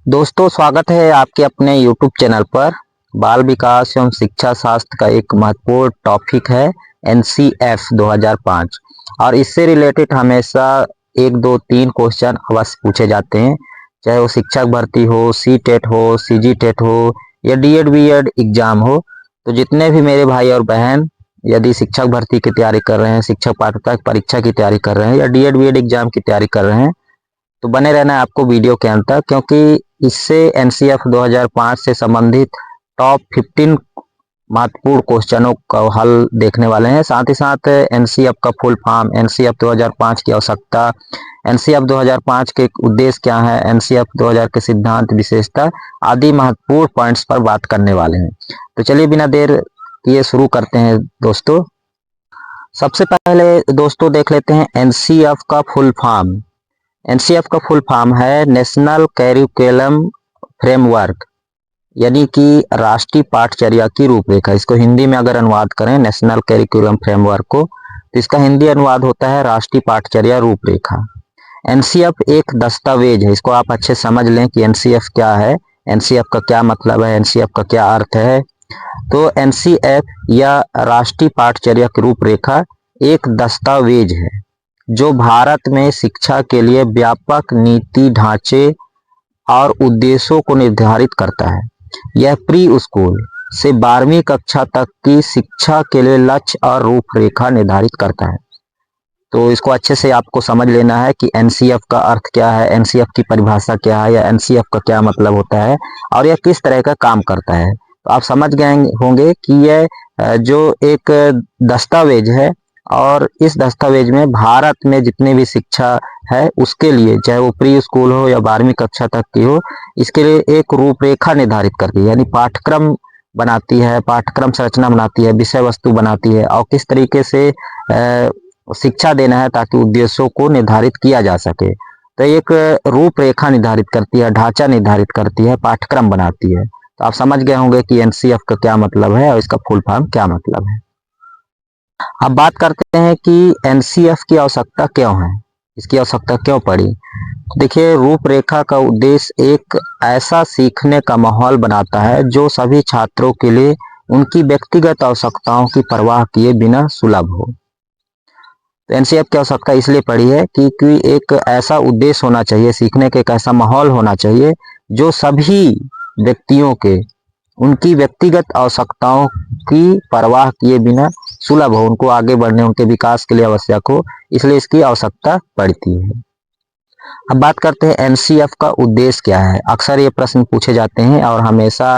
दोस्तों, स्वागत है आपके अपने YouTube चैनल पर। बाल विकास एवं शिक्षा शास्त्र का एक महत्वपूर्ण टॉपिक है NCF 2005 और इससे रिलेटेड हमेशा 1 2 3 क्वेश्चन अवश्य पूछे जाते हैं। चाहे वो शिक्षक भर्ती हो, CTET हो, CGTET हो या DED BED एग्जाम हो। तो जितने भी मेरे भाई और बहन यदि शिक्षक भर्ती की तैयारी कर रहे हैं, शिक्षक पात्रता परीक्षा की तैयारी कर रहे हैं या DED BED एग्जाम की तैयारी कर रहे हैं, तो बने रहना है आपको वीडियो के अंत तक, क्योंकि इससे NCF 2005 से संबंधित टॉप 15 महत्वपूर्ण क्वेश्चनों का हल देखने वाले हैं। साथ ही साथ NCF का फुल फॉर्म, NCF 2005 की आवश्यकता, NCF 2005 के उद्देश्य क्या है, NCF 2000 के सिद्धांत, विशेषता आदि महत्वपूर्ण पॉइंट्स पर बात करने वाले हैं। तो चलिए बिना देर किए शुरू करते हैं दोस्तों। सबसे पहले दोस्तों देख लेते हैं NCF का फुल फॉर्म। NCF का फुल फॉर्म है नेशनल कैरिकुलम फ्रेमवर्क, यानी कि राष्ट्रीय पाठचर्या की रूपरेखा। इसको हिंदी में अगर अनुवाद करें नेशनल कैरिकुलम फ्रेमवर्क को, तो इसका हिंदी अनुवाद होता है राष्ट्रीय पाठचर्या रूपरेखा। NCF एक दस्तावेज है, इसको आप अच्छे समझ लें कि NCF क्या है, NCF का क्या मतलब है, NCF का क्या अर्थ है। तो NCF या राष्ट्रीय पाठचर्या की रूपरेखा एक दस्तावेज है जो भारत में शिक्षा के लिए व्यापक नीति ढांचे और उद्देश्यों को निर्धारित करता है। यह प्री स्कूल से 12वीं कक्षा तक की शिक्षा के लिए लक्ष्य और रूपरेखा निर्धारित करता है। तो इसको अच्छे से आपको समझ लेना है कि NCF का अर्थ क्या है, NCF की परिभाषा क्या है, या NCF का क्या मतलब होता है और यह किस तरह का काम करता है। तो आप समझ गए होंगे कि यह जो एक दस्तावेज है और इस दस्तावेज में भारत में जितने भी शिक्षा है उसके लिए, चाहे वो प्री स्कूल हो या 12वीं कक्षा तक की हो, इसके लिए एक रूपरेखा निर्धारित करती है, यानी पाठ्यक्रम बनाती है, पाठ्यक्रम संरचना बनाती है, विषय वस्तु बनाती है और किस तरीके से शिक्षा देना है ताकि उद्देश्यों को निर्धारित किया जा सके। तो एक रूपरेखा निर्धारित करती है, ढांचा निर्धारित करती है, पाठ्यक्रम बनाती है। तो आप समझ गए होंगे कि NCF का क्या मतलब है और इसका फुल फॉर्म क्या मतलब है। अब बात करते हैं कि NCF की आवश्यकता क्यों है, इसकी आवश्यकता क्यों पड़ी। देखिए, रूपरेखा का उद्देश्य एक ऐसा सीखने का माहौल बनाता है जो सभी छात्रों के लिए उनकी व्यक्तिगत आवश्यकताओं की परवाह किए बिना सुलभ हो। तो NCF की आवश्यकता इसलिए पड़ी है क्योंकि एक ऐसा उद्देश्य होना चाहिए, सीखने का एक ऐसा माहौल होना चाहिए जो सभी व्यक्तियों के उनकी व्यक्तिगत आवश्यकताओं की परवाह किए बिना सुलभ हो, उनको आगे बढ़ने, उनके विकास के लिए आवश्यक हो, इसलिए इसकी आवश्यकता पड़ती है। अब बात करते हैं NCF का उद्देश्य क्या है। अक्सर ये प्रश्न पूछे जाते हैं और हमेशा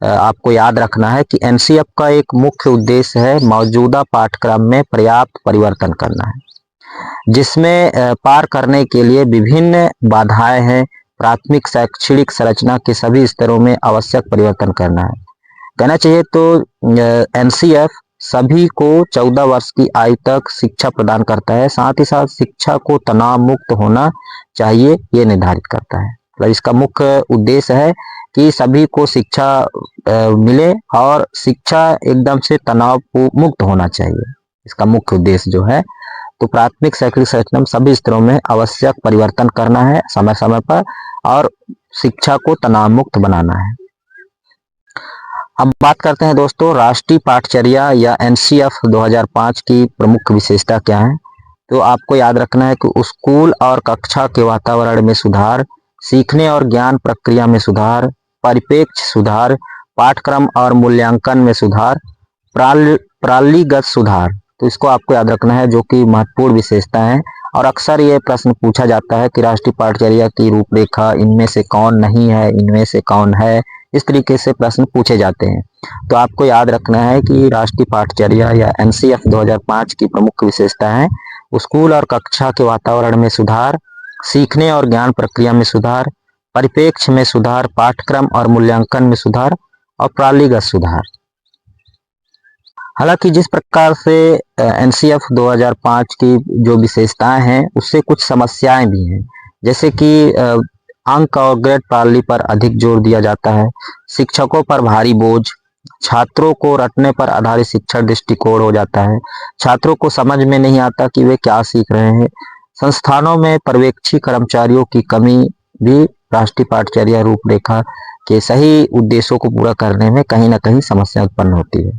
आपको याद रखना है कि NCF का एक मुख्य उद्देश्य है मौजूदा पाठ्यक्रम में पर्याप्त परिवर्तन करना है, जिसमें पार करने के लिए विभिन्न बाधाएं हैं। प्राथमिक शैक्षणिक संरचना के सभी स्तरों में आवश्यक परिवर्तन करना है। कहना चाहिए तो NCF सभी को 14 वर्ष की आयु तक शिक्षा प्रदान करता है, साथ ही साथ शिक्षा को तनाव मुक्त होना चाहिए ये निर्धारित करता है। मतलब इसका मुख्य उद्देश्य है कि सभी को शिक्षा मिले और शिक्षा एकदम से तनाव मुक्त होना चाहिए, इसका मुख्य उद्देश्य जो है। तो प्राथमिक शैक्षणिक संरचना में सभी स्तरों में आवश्यक परिवर्तन करना है समय समय पर और शिक्षा को तनाव मुक्त बनाना है। अब बात करते हैं दोस्तों राष्ट्रीय पाठचर्या या NCF 2005 की प्रमुख विशेषता क्या है। तो आपको याद रखना है कि स्कूल और कक्षा के वातावरण में सुधार, सीखने और ज्ञान प्रक्रिया में सुधार, परिप्रेक्ष्य सुधार, पाठ्यक्रम और मूल्यांकन में सुधार, प्रणालीगत सुधार। तो इसको आपको याद रखना है, जो कि महत्वपूर्ण विशेषता है। और अक्सर ये प्रश्न पूछा जाता है कि राष्ट्रीय पाठचर्या की रूपरेखा इनमें से कौन नहीं है, इनमें से कौन है, इस तरीके से प्रश्न पूछे जाते हैं। तो आपको याद रखना है कि राष्ट्रीय पाठचर्या या NCF 2005 की प्रमुख विशेषता है स्कूल और कक्षा के वातावरण में सुधार, सीखने और ज्ञान प्रक्रिया में सुधार, परिप्रेक्ष्य में सुधार, पाठ्यक्रम और मूल्यांकन में सुधार और प्रणालीगत सुधार। हालांकि जिस प्रकार से NCF 2005 की जो विशेषताएं हैं उससे कुछ समस्याएं भी हैं, जैसे कि अंक और ग्रेड प्रणाली पर अधिक जोर दिया जाता है, शिक्षकों पर भारी बोझ, छात्रों को रटने पर आधारित शिक्षण दृष्टिकोण हो जाता है, छात्रों को समझ में नहीं आता कि वे क्या सीख रहे हैं, संस्थानों में पर्यवेक्षी कर्मचारियों की कमी भी राष्ट्रीय पाठचर्या रूपरेखा के सही उद्देश्यों को पूरा करने में कहीं ना कहीं समस्या उत्पन्न होती है।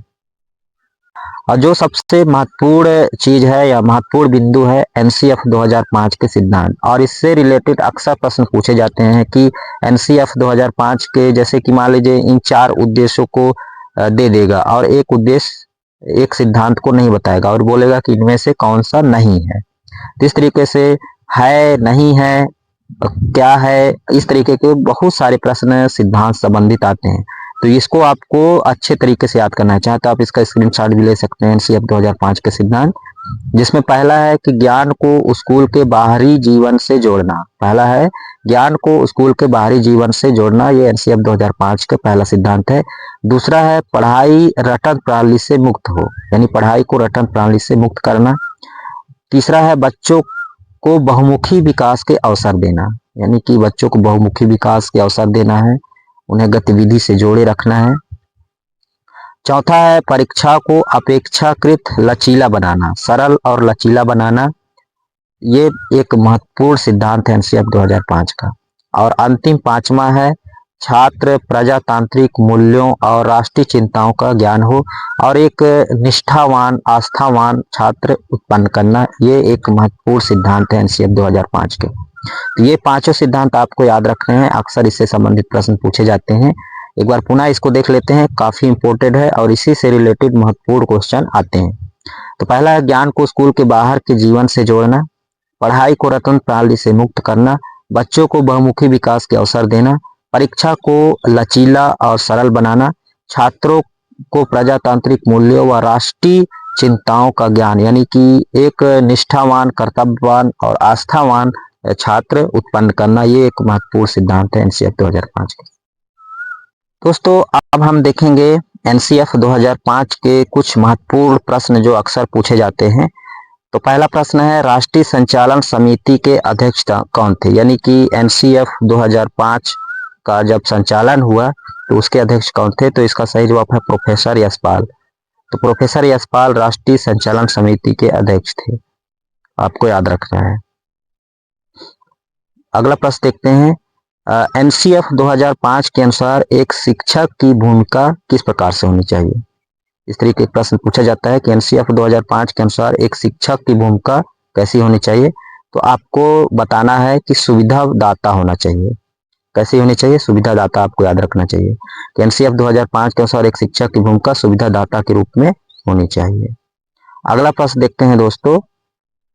और जो सबसे महत्वपूर्ण चीज है या महत्वपूर्ण बिंदु है एनसीएफ 2005 के सिद्धांत, और इससे रिलेटेड अक्सर प्रश्न पूछे जाते हैं कि एनसीएफ 2005 के, जैसे कि मान लीजिए इन 4 उद्देश्यों को दे देगा और एक उद्देश्य एक सिद्धांत को नहीं बताएगा और बोलेगा कि इनमें से कौन सा नहीं है। इस तरीके से है, नहीं है, क्या है, इस तरीके के बहुत सारे प्रश्न सिद्धांत संबंधित आते हैं। तो इसको आपको अच्छे तरीके से याद करना है। चाहे तो आप इसका स्क्रीनशॉट भी ले सकते हैं एनसीएफ 2005 के सिद्धांत, जिसमें पहला है कि ज्ञान को स्कूल के बाहरी जीवन से जोड़ना। पहला है ज्ञान को स्कूल के बाहरी जीवन से जोड़ना, ये एनसीएफ 2005 का पहला सिद्धांत है। दूसरा है पढ़ाई रटन प्रणाली से मुक्त हो, यानी पढ़ाई को रटन प्रणाली से मुक्त करना। तीसरा है बच्चों को बहुमुखी विकास के अवसर देना, यानी कि बच्चों को बहुमुखी विकास के अवसर देना है, उन्हें गतिविधि से जोड़े रखना है। चौथा है परीक्षा को अपेक्षाकृत लचीला बनाना, सरल और लचीला बनाना। ये एक महत्वपूर्ण सिद्धांत है एनसीएफ 2005 का। और अंतिम 5वां है छात्र प्रजातांत्रिक मूल्यों और राष्ट्रीय चिंताओं का ज्ञान हो और एक निष्ठावान आस्थावान छात्र उत्पन्न करना। ये एक महत्वपूर्ण सिद्धांत है एनसीएफ 2005 के। तो ये 5 सिद्धांत आपको याद रखने हैं, अक्सर इससे संबंधित प्रश्न पूछे जाते हैं। एक बार पुनः इसको देख लेते हैं, काफी इंपॉर्टेंट है और इसी से रिलेटेड महत्वपूर्ण क्वेश्चन आते हैं। तो पहला है ज्ञान को स्कूल के बाहर के जीवन से जोड़ना, पढ़ाई को रटन प्रणाली से मुक्त करना, बच्चों को बहुमुखी विकास के अवसर देना, परीक्षा को लचीला और सरल बनाना, छात्रों को प्रजातांत्रिक मूल्यों व राष्ट्रीय चिंताओं का ज्ञान, यानी कि एक निष्ठावान, कर्तव्यवान और आस्थावान छात्र उत्पन्न करना। ये एक महत्वपूर्ण सिद्धांत है एनसीएफ 2005 के। दोस्तों अब हम देखेंगे एनसीएफ 2005 के कुछ महत्वपूर्ण प्रश्न जो अक्सर पूछे जाते हैं। तो पहला प्रश्न है राष्ट्रीय संचालन समिति के अध्यक्ष कौन थे, यानी कि एनसीएफ 2005 का जब संचालन हुआ तो उसके अध्यक्ष कौन थे। तो इसका सही जवाब है प्रोफेसर यशपाल। तो प्रोफेसर यशपाल राष्ट्रीय संचालन समिति के अध्यक्ष थे, आपको याद रखना है। अगला प्रश्न देखते हैं, एनसीएफ 2005 के अनुसार एक शिक्षक की भूमिका किस प्रकार से होनी चाहिए। इस तरीके का प्रश्न पूछा जाता है कि एनसीएफ 2005 के अनुसार एक शिक्षक की भूमिका कैसी होनी चाहिए। तो आपको बताना है कि सुविधादाता होना चाहिए। कैसी होनी चाहिए, सुविधादाता, आपको याद रखना चाहिए कि एनसीएफ 2005 के अनुसार एक शिक्षक की भूमिका सुविधादाता के रूप में होनी चाहिए। अगला प्रश्न देखते हैं दोस्तों,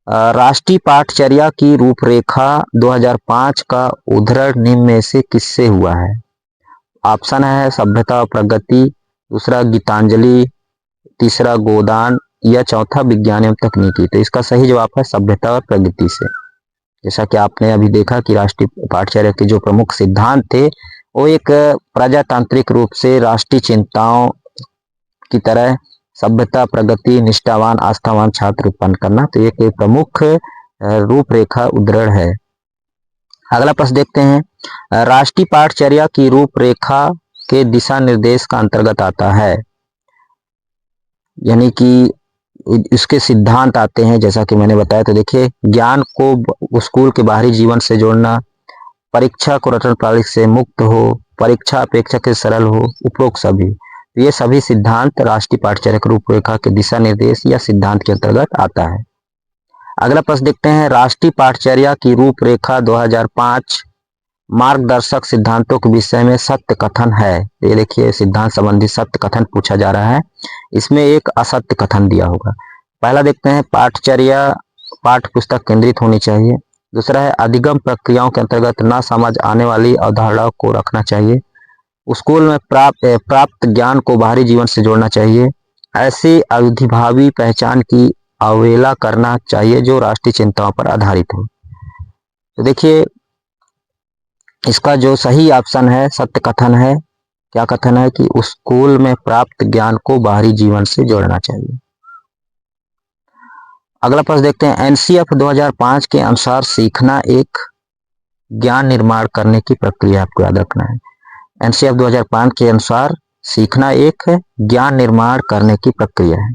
राष्ट्रीय पाठचर्या की रूपरेखा 2005 का उद्धरण निम्न में से किससे हुआ है। ऑप्शन है सभ्यता और प्रगति, दूसरा गीतांजलि, तीसरा गोदान या चौथा विज्ञान एवं तकनीकी। तो इसका सही जवाब है सभ्यता और प्रगति से। जैसा कि आपने अभी देखा कि राष्ट्रीय पाठचर्या के जो प्रमुख सिद्धांत थे वो एक प्रजातांत्रिक रूप से राष्ट्रीय चिंताओं की तरह सभ्यता, प्रगति, निष्ठावान, आस्थावान छात्र उत्पन्न करना। तो एक प्रमुख रूपरेखा उद्धरण है। अगला प्रश्न देखते हैं, राष्ट्रीय पाठचर्या की रूपरेखा के दिशा निर्देश का अंतर्गत आता है, यानी कि इसके सिद्धांत आते हैं जैसा कि मैंने बताया। तो देखिए, ज्ञान को स्कूल के बाहरी जीवन से जोड़ना, परीक्षा को रटन प्रणाली से मुक्त हो, परीक्षा अपेक्षाकृत सरल हो, उपरोक्त सभी। तो ये सभी सिद्धांत राष्ट्रीय पाठचर्या की रूपरेखा के दिशा निर्देश या सिद्धांत के अंतर्गत आता है। अगला प्रश्न देखते हैं, राष्ट्रीय पाठचर्या की रूपरेखा 2005 मार्गदर्शक सिद्धांतों के विषय में सत्य कथन है। ये देखिए, सिद्धांत संबंधी सत्य कथन पूछा जा रहा है, इसमें एक असत्य कथन दिया होगा। पहला देखते हैं, पाठचर्या पाठ्य पुस्तक केंद्रित होनी चाहिए। दूसरा है अधिगम प्रक्रियाओं के अंतर्गत न समझ आने वाली अवधारणाओं को रखना चाहिए। स्कूल में प्राप्त ज्ञान को बाहरी जीवन से जोड़ना चाहिए। ऐसी अवधिभावी पहचान की अवहेला करना चाहिए जो राष्ट्रीय चिंताओं पर आधारित हो। तो देखिए, इसका जो सही ऑप्शन है सत्य कथन है। क्या कथन है कि उस स्कूल में प्राप्त ज्ञान को बाहरी जीवन से जोड़ना चाहिए। अगला प्रश्न देखते हैं, एनसीएफ 2005 के अनुसार सीखना एक ज्ञान निर्माण करने की प्रक्रिया, आपको याद रखना है। एनसीएफ 2005 के अनुसार सीखना एक ज्ञान निर्माण करने की प्रक्रिया है।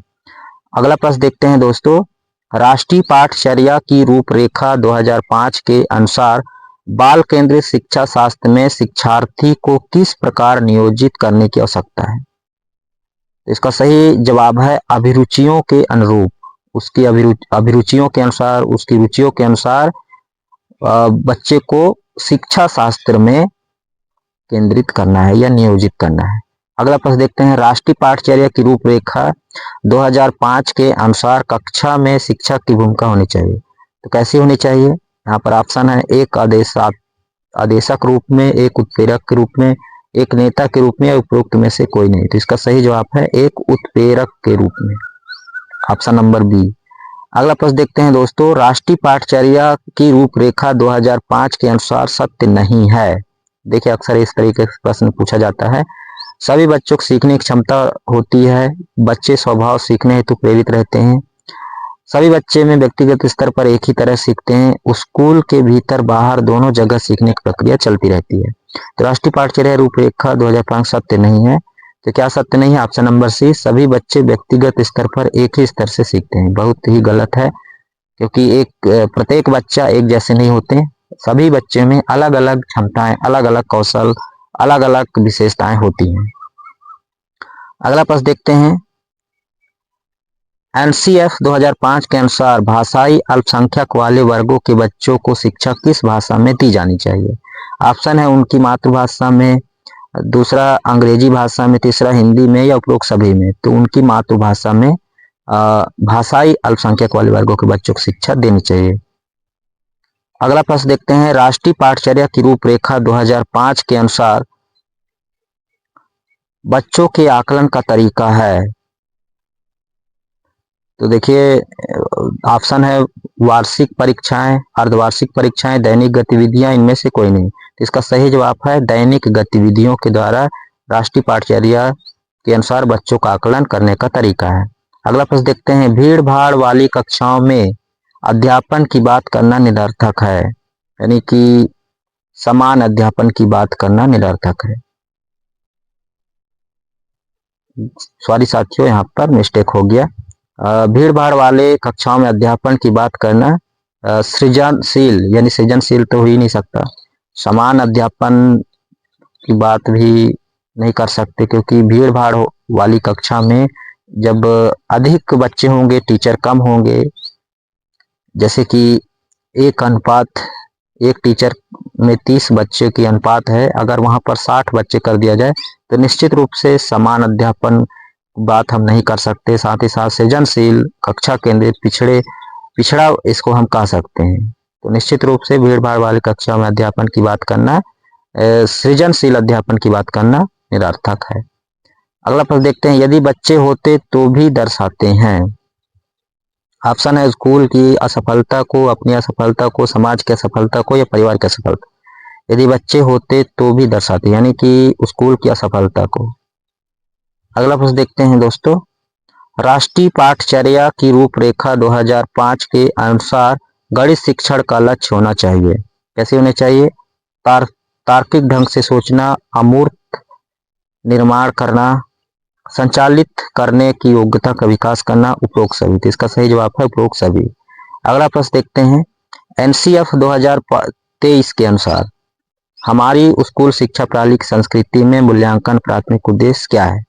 अगला प्रश्न देखते हैं दोस्तों, राष्ट्रीय पाठचर्या की रूपरेखा 2005 के अनुसार बाल केंद्रित शिक्षा शास्त्र में शिक्षार्थी को किस प्रकार नियोजित करने की आवश्यकता है? इसका सही जवाब है अभिरुचियों के अनुरूप, उसकी अभिरुचियों के अनुसार, उसकी रुचियों के अनुसार बच्चे को शिक्षा शास्त्र में केंद्रित करना है या नियोजित करना है। अगला प्रश्न देखते हैं, राष्ट्रीय पाठचर्या की रूपरेखा 2005 के अनुसार कक्षा में शिक्षक की भूमिका होनी चाहिए। तो कैसी होनी चाहिए? यहाँ पर ऑप्शन है, एक आदेशक रूप में, एक उत्प्रेरक के रूप में, एक नेता के रूप में, या उपरोक्त में से कोई नहीं। तो इसका सही जवाब है एक उत्प्रेरक के रूप में, ऑप्शन नंबर बी। अगला प्रश्न देखते हैं दोस्तों, राष्ट्रीय पाठचर्या की रूपरेखा 2005 के अनुसार सत्य नहीं है। देखिए अक्सर इस तरीके से प्रश्न पूछा जाता है। सभी बच्चों को सीखने की क्षमता होती है, बच्चे स्वभाव सीखने हेतु प्रेरित रहते हैं, सभी बच्चे में व्यक्तिगत स्तर पर एक ही तरह सीखते हैं, स्कूल के भीतर बाहर दोनों जगह सीखने की प्रक्रिया चलती रहती है। तो राष्ट्रीय पाठचर्या रूपरेखा 2005 सत्य नहीं है। तो क्या सत्य नहीं है? ऑप्शन नंबर सी, सभी बच्चे व्यक्तिगत स्तर पर एक ही स्तर से सीखते हैं। बहुत ही गलत है, क्योंकि प्रत्येक बच्चा एक जैसे नहीं होते, सभी बच्चे में अलग अलग क्षमताएं, अलग अलग कौशल, अलग अलग विशेषताएं होती हैं। अगला प्रश्न देखते हैं, एनसीएफ 2005 के अनुसार भाषाई अल्पसंख्यक वाले वर्गों के बच्चों को शिक्षा किस भाषा में दी जानी चाहिए? ऑप्शन है उनकी मातृभाषा में, दूसरा अंग्रेजी भाषा में, तीसरा हिंदी में, या उपरोक्त सभी में। तो उनकी मातृभाषा में भाषाई अल्पसंख्यक वाले वर्गों के बच्चों को शिक्षा देनी चाहिए। अगला प्रश्न देखते हैं, राष्ट्रीय पाठचर्या की रूपरेखा 2005 के अनुसार बच्चों के आकलन का तरीका है। तो देखिए ऑप्शन है वार्षिक परीक्षाएं, अर्धवार्षिक परीक्षाएं, दैनिक गतिविधियां, इनमें से कोई नहीं। तो इसका सही जवाब है दैनिक गतिविधियों के द्वारा राष्ट्रीय पाठचर्या के अनुसार बच्चों का आकलन करने का तरीका है। अगला प्रश्न देखते हैं, भीड़ भाड़ वाली कक्षाओं में अध्यापन की बात करना निरर्थक है, यानी कि समान अध्यापन की बात करना निरर्थक है। सॉरी साथियों, यहाँ पर मिस्टेक हो गया। भीड़ भाड़ वाले कक्षाओं में अध्यापन की बात करना सृजनशील, यानी सृजनशील तो हो ही नहीं सकता। समान अध्यापन की बात भी नहीं कर सकते, क्योंकि भीड़ भाड़ वाली कक्षा में जब अधिक बच्चे होंगे, टीचर कम होंगे, जैसे कि एक टीचर में 30 बच्चे की अनुपात है, अगर वहां पर 60 बच्चे कर दिया जाए तो निश्चित रूप से समान अध्यापन बात हम नहीं कर सकते। साथ ही साथ सृजनशील, कक्षा केंद्रित, पिछड़ा इसको हम कह सकते हैं। तो निश्चित रूप से भीड़ भाड़ वाली कक्षा में अध्यापन की बात करना, सृजनशील अध्यापन की बात करना निरर्थक है। अगला प्रश्न देखते हैं, यदि बच्चे होते तो भी दर्शाते हैं। ऑप्शन है स्कूल की असफलता को, अपनी असफलता को, समाज की असफलता को, या परिवार की असफलता। यदि बच्चे होते तो भी दर्शाते, यानी कि स्कूल की असफलता को। अगला प्रश्न देखते हैं दोस्तों, राष्ट्रीय पाठचर्या की रूपरेखा 2005 के अनुसार गणित शिक्षण का लक्ष्य होना चाहिए। कैसे होने चाहिए? तार्किक ढंग से सोचना, अमूर्त निर्माण करना, संचालित करने की योग्यता का विकास करना, उपरोक्त सभी। तो इसका सही जवाब है उपरोक्त सभी। अगला प्रश्न देखते हैं, एनसीएफ 2023 के अनुसार हमारी स्कूल शिक्षा प्रणाली की संस्कृति में मूल्यांकन प्राथमिक उद्देश्य क्या है?